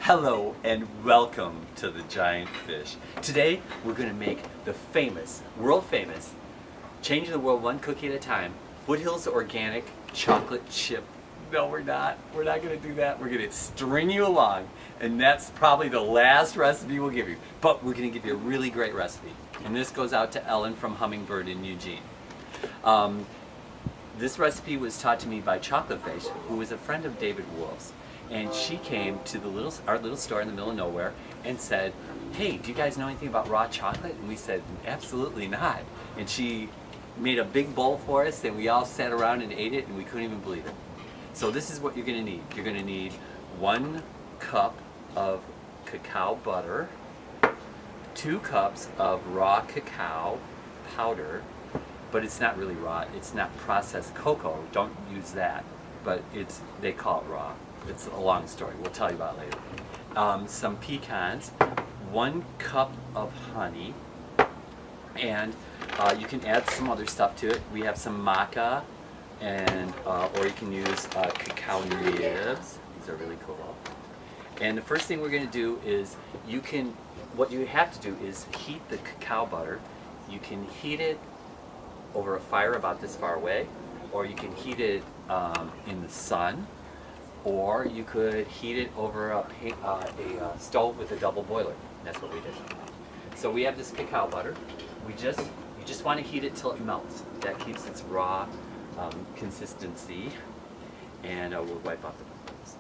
Hello and welcome to the Giant Fish. Today we're going to make the famous, world famous, changing the world one cookie at a time, Foothills Organic Chocolate Chip. No, we're not. We're not going to do that. We're going to string you along, and that's probably the last recipe we'll give you. But we're going to give you a really great recipe. And this goes out to Ellen from Hummingbird in Eugene. This recipe was taught to me by Chocolate Fish, who was a friend of David Wolf's. And she came to our little store in the middle of nowhere and said, "Hey, do you guys know anything about raw chocolate?" And we said, "Absolutely not." And she made a big bowl for us, and we all sat around and ate it, and we couldn't even believe it. So this is what you're going to need. You're going to need 1 cup of cacao butter, 2 cups of raw cacao powder, but it's not really raw. It's not processed cocoa. Don't use that. But they call it raw. It's a long story. We'll tell you about it later. Some pecans, 1 cup of honey, and you can add some other stuff to it. We have some maca, and or you can use cacao nibs. These are really cool. And the first thing we're going to do is what you have to do is heat the cacao butter. You can heat it over a fire about this far away, or you can heat it in the sun, or you could heat it over a stove with a double boiler. That's what we did. So we have this cacao butter. You just want to heat it till it melts. That keeps its raw consistency, and we'll wipe off the bubbles.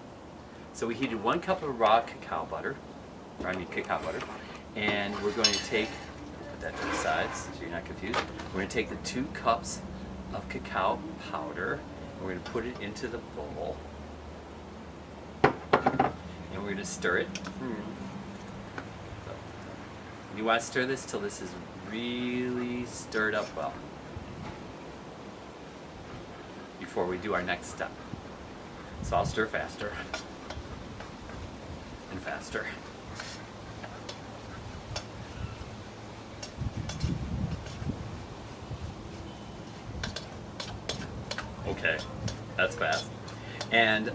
So we heated 1 cup of raw cacao butter, cacao butter, and we're going to put that to the sides so you're not confused. We're going to take the 2 cups of cacao powder, and we're going to put it into the bowl, and we're going to stir it. You want to stir this till this is really stirred up well before we do our next step. So I'll stir faster and faster. Okay, that's fast. And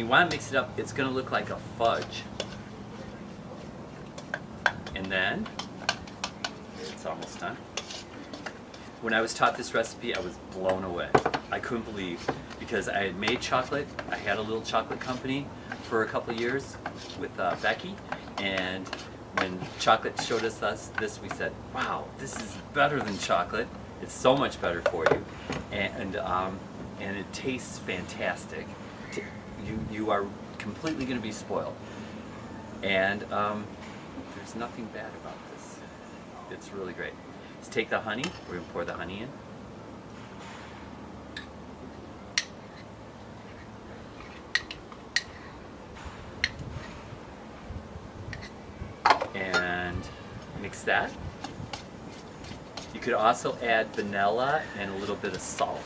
you want to mix it up. It's going to look like a fudge. And then, it's almost done. When I was taught this recipe, I was blown away. I couldn't believe, because I had made chocolate. I had a little chocolate company for a couple of years with Becky, and when chocolate showed us this, we said, "Wow, this is better than chocolate. It's so much better for you, and it tastes fantastic. You are completely going to be spoiled, and there's nothing bad about this. It's really great." Let's take the honey. We're going to pour the honey in. And mix that. You could also add vanilla and a little bit of salt.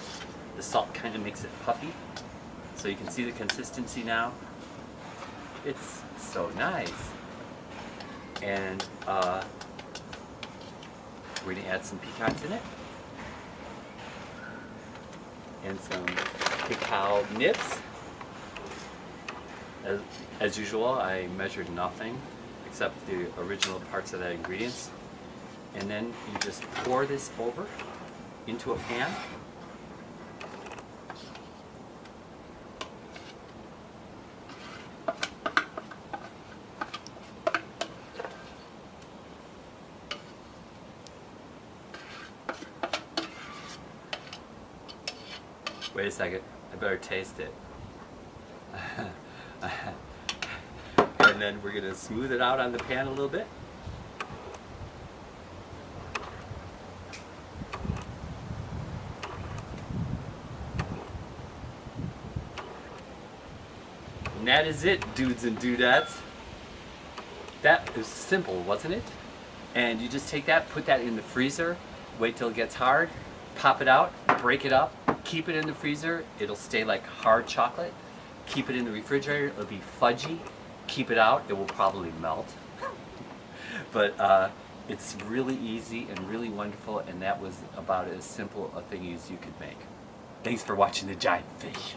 The salt kind of makes it puffy. So you can see the consistency now. It's so nice. And we're going to add some pecans in it. And some cacao nibs. As usual, I measured nothing except the original parts of the ingredients. And then you just pour this over into a pan. Wait a second, I better taste it. And then we're going to smooth it out on the pan a little bit. And that is it, dudes and dudettes. That was simple, wasn't it? And you just take that, put that in the freezer, wait till it gets hard, pop it out, break it up, keep it in the freezer. It'll stay like hard chocolate. Keep it in the refrigerator. It'll be fudgy. Keep it out. It will probably melt. But it's really easy and really wonderful, and that was about as simple a thing as you could make. Thanks for watching The Giant Fish.